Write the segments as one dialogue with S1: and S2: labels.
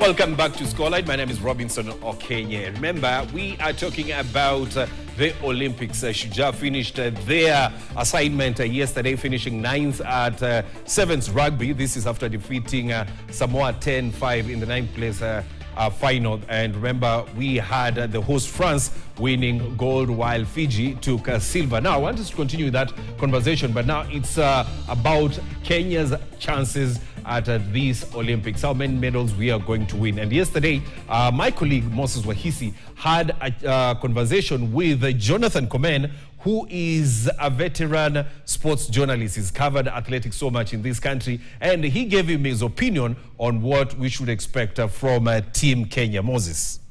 S1: Welcome back to Scoreline. My name is Robinson Okenye. Remember, we are talking about the Olympics. Shuja finished their assignment yesterday, finishing 9th at 7th rugby. This is after defeating Samoa 10-5 in the 9th place final. And remember, we had the host France winning gold while Fiji took silver. Now, I want us to continue that conversation, but now it's about Kenya's chances at these Olympics, how many medals we are going to win. And yesterday, my colleague Moses Wahisi had a conversation with Jonathan Komen, who is a veteran sports journalist. He's covered athletics so much in this country, and he gave him his opinion on what we should expect from Team Kenya. Moses.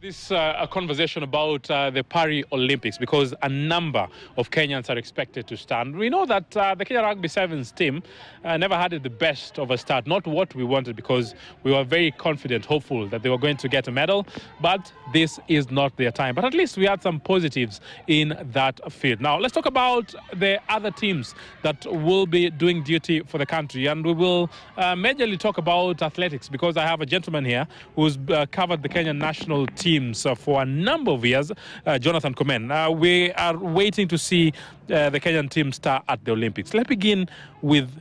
S2: This a conversation about the Paris Olympics, because a number of Kenyans are expected to stand. We know that the Kenya Rugby Sevens team never had the best of a start, not what we wanted, because we were very confident, hopeful that they were going to get a medal, but this is not their time. But at least we had some positives in that field. Now, let's talk about the other teams that will be doing duty for the country, and we will majorly talk about athletics, because I have a gentleman here who's covered the Kenyan national team for a number of years, Jonathan Komen. We are waiting to see the Kenyan team star at the Olympics. Let's begin with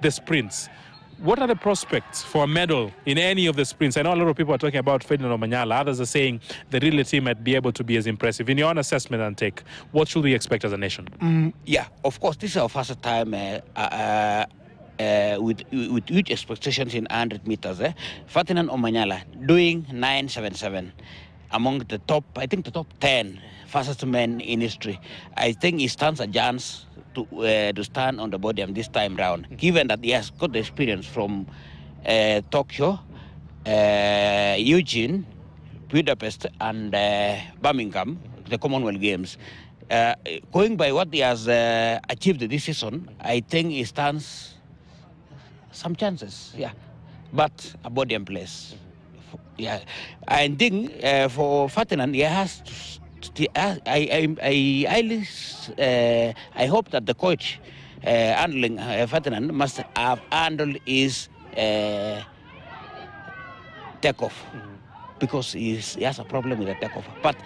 S2: the sprints. What are the prospects for a medal in any of the sprints? I know a lot of people are talking about Ferdinand Omanyala. Others are saying the relay team might be able to be as impressive. In your own assessment and take, what should we expect as a nation?
S3: Yeah, of course, this is our first time with huge expectations in 100 meters. Ferdinand Omanyala doing 9.77 among the top, I think the top 10 fastest men in history. I think he stands a chance to stand on the podium this time round, given that he has got the experience from Tokyo, Eugene, Budapest, and Birmingham, the Commonwealth Games. Going by what he has achieved this season, I think he stands some chances, yeah, but a podium place. Yeah, I think for Ferdinand, he has to, I hope that the coach handling Ferdinand must have handled his takeoff, because he has a problem with the takeoff. But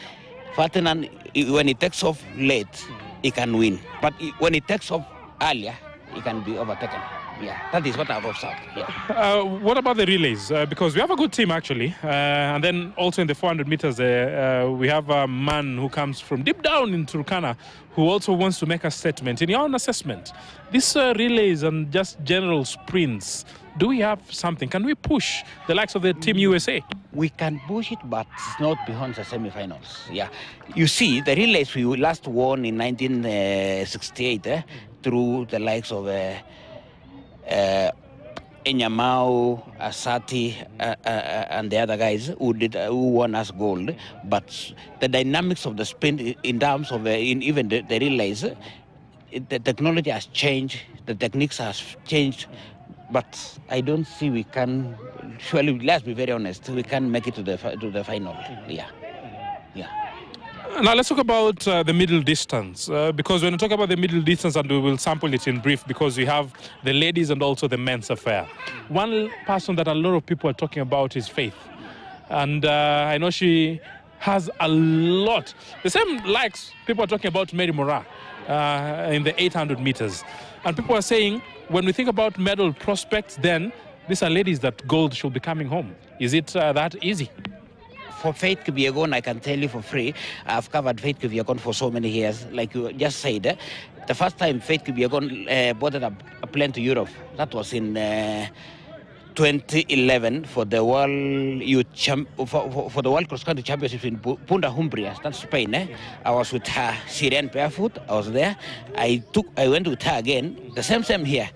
S3: Ferdinand, when he takes off late, he can win. But when he takes off earlier, he can be overtaken. Yeah, that is what I've observed. Yeah.
S2: What about the relays? Because we have a good team, actually. And then also in the 400 meters, we have a man who comes from deep down in Turkana who also wants to make a statement. In your own assessment, these relays and just general sprints, do we have something? Can we push the likes of the Team USA?
S3: We can push it, but it's not beyond the semi-finals. Yeah, you see, the relays we last won in 1968 through the likes of Enyamau, Asati, and the other guys who won us gold. But the dynamics of the sprint, in terms of even the relays, the technology has changed, the techniques has changed. But I don't see we can. Surely, let's be very honest, we can make it to the final. Yeah, yeah.
S2: Now let's talk about the middle distance, because when we talk about the middle distance, and we will sample it in brief, because we have the ladies and also the men's affair. One person that a lot of people are talking about is Faith, and I know she has a lot. The same likes people are talking about Mary Moraa in the 800 meters, and people are saying when we think about medal prospects, then these are ladies that gold should be coming home. Is it that easy?
S3: For Faith Kipyegon, I can tell you for free, I've covered Faith Kipyegon for so many years. Like you just said, the first time Faith Kipyegon boarded a plane to Europe, that was in 2011 for the World for the World Cross Country Championships in Punta Humbrias, that's Spain. I was with her. She ran barefoot. I was there. I went with her again. The same here,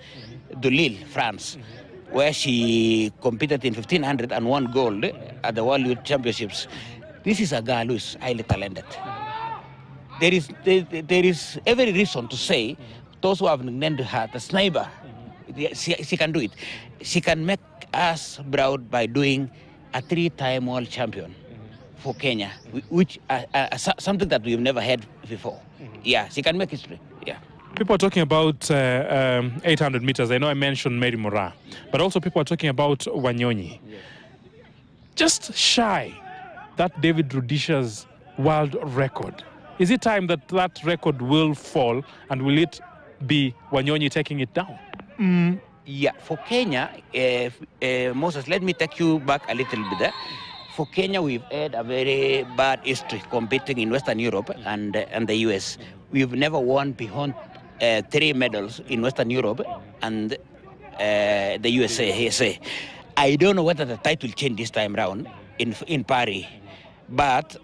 S3: to Lille, France, where she competed in 1500 and won gold at the World Youth Championships. This is a girl who is highly talented. There is every reason to say those who have named her the sniper, she can do it. She can make us proud by doing a 3-time world champion for Kenya, which something that we've never had before. Yeah, she can make history. Yeah.
S2: People are talking about 800 meters. I know I mentioned Mary Moraa, but also people are talking about Wanyonyi.
S3: Yes.
S2: Just shy that David Rudisha's world record. Is it time that that record will fall, and will it be Wanyonyi taking it down?
S3: Yeah, for Kenya, Moses, let me take you back a little bit there. For Kenya, we've had a very bad history competing in Western Europe and the US. We've never won beyond 3 medals in Western Europe and the USA. I don't know whether the title will change this time round in Paris, but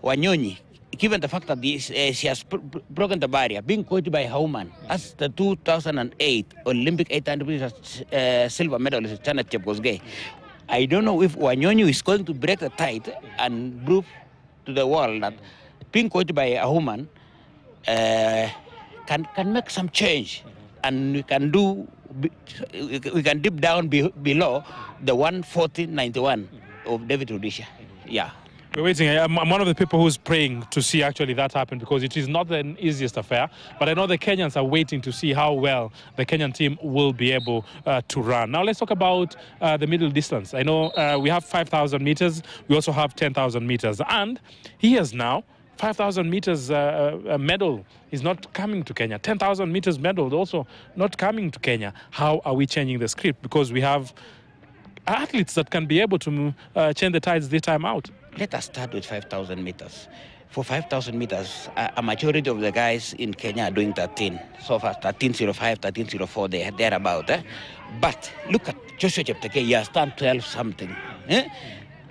S3: Wanyonyi, given the fact that she has broken the barrier, being coached by a woman, as the 2008 Olympic 800 meters silver medalist, Janet Chepkosgei, I don't know if Wanyonyi is going to break the tide and prove to the world that being coached by a woman can make some change, and we can dip down below the 140.91 of David Rudisha. Yeah.
S2: We're waiting. I'm one of the people who's praying to see actually that happen, because it is not the easiest affair. But I know the Kenyans are waiting to see how well the Kenyan team will be able to run. Now let's talk about the middle distance. I know we have 5,000 meters. We also have 10,000 meters. And here's now 5,000 meters medal is not coming to Kenya. 10,000 meters medal also not coming to Kenya. How are we changing the script? Because we have athletes that can be able to change the tides this time out.
S3: Let us start with 5,000 meters. For 5,000 meters, a majority of the guys in Kenya are doing 13. So far, 13.05, 13.04, they're about. But look at Joshua Cheptegei, he has done 12 something.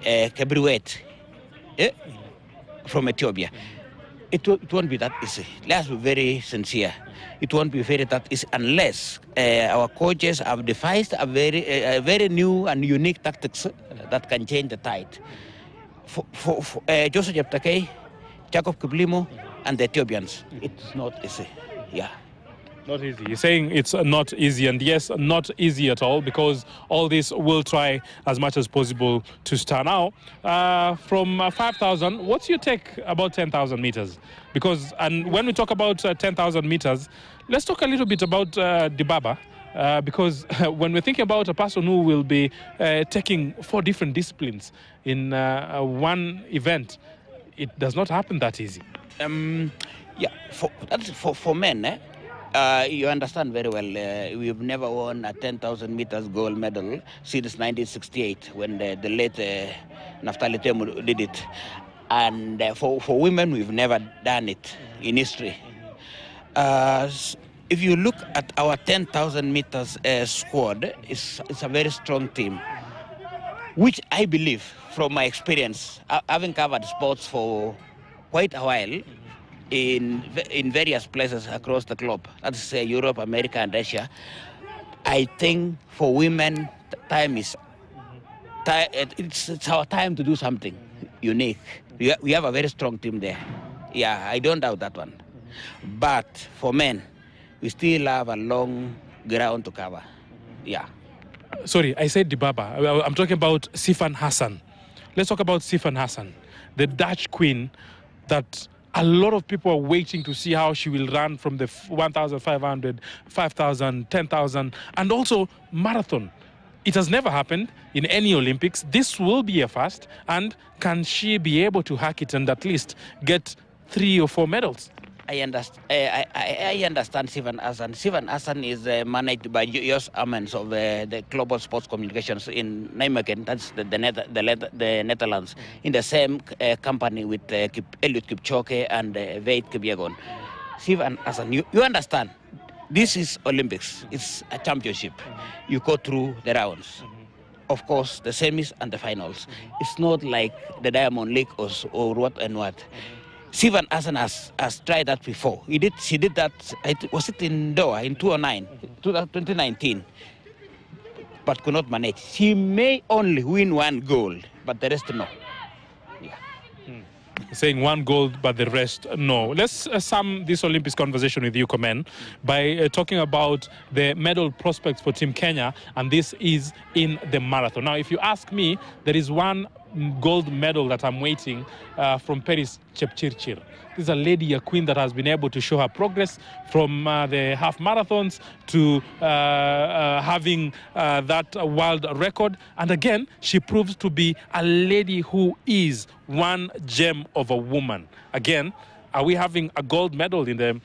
S3: Kebriwet from Ethiopia. It won't be that easy. Let's be very sincere. It won't be that easy unless our coaches have devised a very new and unique tactics that can change the tide. For Joseph Cheptegei, Jacob Kiplimo, and the Ethiopians, it's not easy. Yeah.
S2: Not easy. You're saying it's not easy, and yes, not easy at all, because all this will try as much as possible to stand out. From 5,000, what's your take about 10,000 meters? Because, and when we talk about 10,000 meters, let's talk a little bit about Dibaba. Because when we're thinking about a person who will be taking 4 different disciplines in one event, it does not happen that easy.
S3: Yeah, for men, you understand very well, we've never won a 10,000 meters gold medal since 1968 when the late Naftali Temu did it. And for women, we've never done it in history. If you look at our 10,000 meters squad, it's a very strong team, which I believe, from my experience, having covered sports for quite a while in various places across the globe, that's Europe, America, and Asia, I think for women, it's our time to do something unique. We have a very strong team there. Yeah, I don't doubt that one. But for men, we still have a long ground to cover. Yeah.
S2: Sorry, I said Dibaba. I'm talking about Sifan Hassan. Let's talk about Sifan Hassan, the Dutch queen that a lot of people are waiting to see how she will run from the 1,500, 5,000, 10,000, and also marathon. It has never happened in any Olympics. This will be a first. And can she be able to hack it and at least get 3 or 4 medals?
S3: I understand Sifan Hassan. Sifan Hassan is managed by Jos Amens of the Global Sports Communications in Nijmegen, that's the Netherlands, in the same company with Eliud Kipchoge and Veit Kipyegon. Sifan Hassan, you understand, this is Olympics. It's a championship. You go through the rounds. Of course, the semis and the finals. It's not like the Diamond League or what and what. Sifan Hassan has tried that before. She did that, was it in Doha in 2019, but could not manage. She may only win 1 gold, but the rest no. Yeah.
S2: Saying 1 gold, but the rest no. Let's sum this Olympics conversation with you, Komen, by talking about the medal prospects for Team Kenya, and this is in the marathon. Now, if you ask me, there is one gold medal that I'm waiting from Paris Chepchirchir. This is a lady, a queen that has been able to show her progress from the half marathons to having that world record. And again, she proves to be a lady who is one gem of a woman. Again, are we having a gold medal in the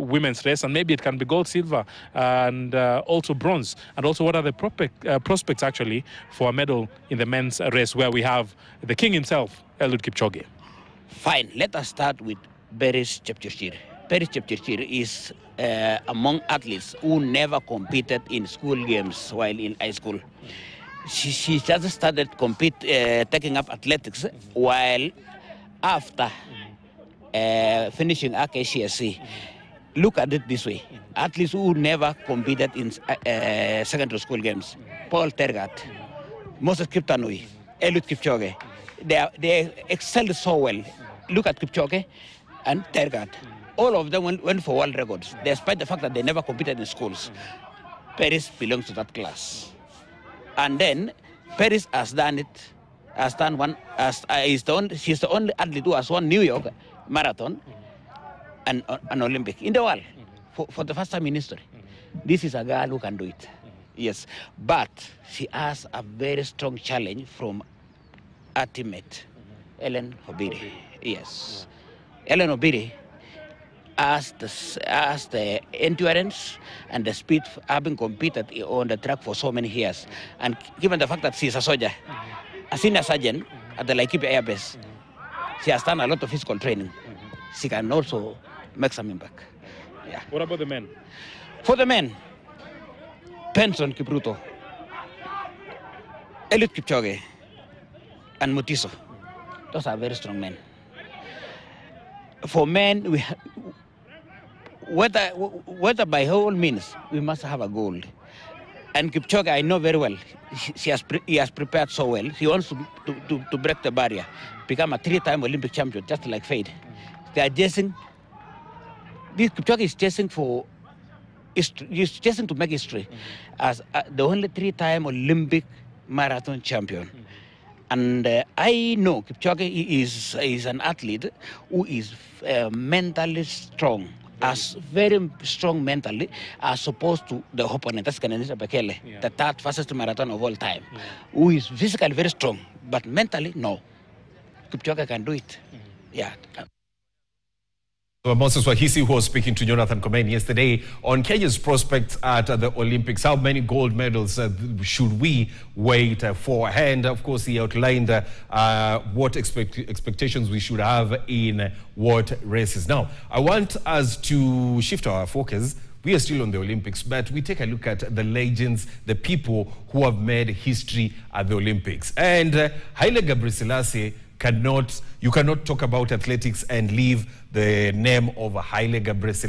S2: women's race? And maybe it can be gold, silver, and also bronze. And also, what are the prospects actually for a medal in the men's race, where we have the king himself, Eliud Kipchoge?
S3: Fine, let us start with Paris Chepchirchir. Paris Chepchirchir is among athletes who never competed in school games while in high school. She just started taking up athletics while after finishing RKCSC. Look at it this way. Athletes who never competed in secondary school games. Paul Tergat, Moses Kiptanui, Eliud Kipchoge. They excelled so well. Look at Kipchoge and Tergat. All of them went for world records, despite the fact that they never competed in schools. Paris belongs to that class. And then Paris has done it, she's the only athlete who has won New York Marathon and an Olympic in the world for the first time in history. This is a girl who can do it. Yes, but she has a very strong challenge from her teammate, Ellen Obiri. Yes. Ellen Obiri has the endurance and the speed, having competed on the track for so many years. And given the fact that she's a soldier, a senior sergeant at the Laikipia Air Base, she has done a lot of physical training. She can also make some impact. Yeah.
S2: What about the men?
S3: For the men, Benson Kipruto, Eliud Kipchoge, and Mutiso. Those are very strong men. For men, whether by all means, we must have a goal. And Kipchoge, I know very well, he has prepared so well. He wants to break the barrier, become a 3-time Olympic champion, just like Fade. They are chasing, Kipchoge is chasing he's chasing to make history as the only 3-time Olympic marathon champion. And I know Kipchoge is an athlete who is mentally strong, as very strong mentally, as opposed to the opponent, that's Kenenisa Bekele, the 3rd fastest marathon of all time, who is physically very strong, but mentally, no. Kipchoge can do it. Yeah.
S1: Moses Wahisi, who was speaking to Jonathan Komen yesterday on Kenya's prospects at the Olympics. How many gold medals should we wait for? And of course, he outlined what expectations we should have in what races. Now, I want us to shift our focus. We are still on the Olympics, but we take a look at the legends, the people who have made history at the Olympics. And Haile Gebrselassie you cannot talk about athletics and leave the name of Haile Gebrselassie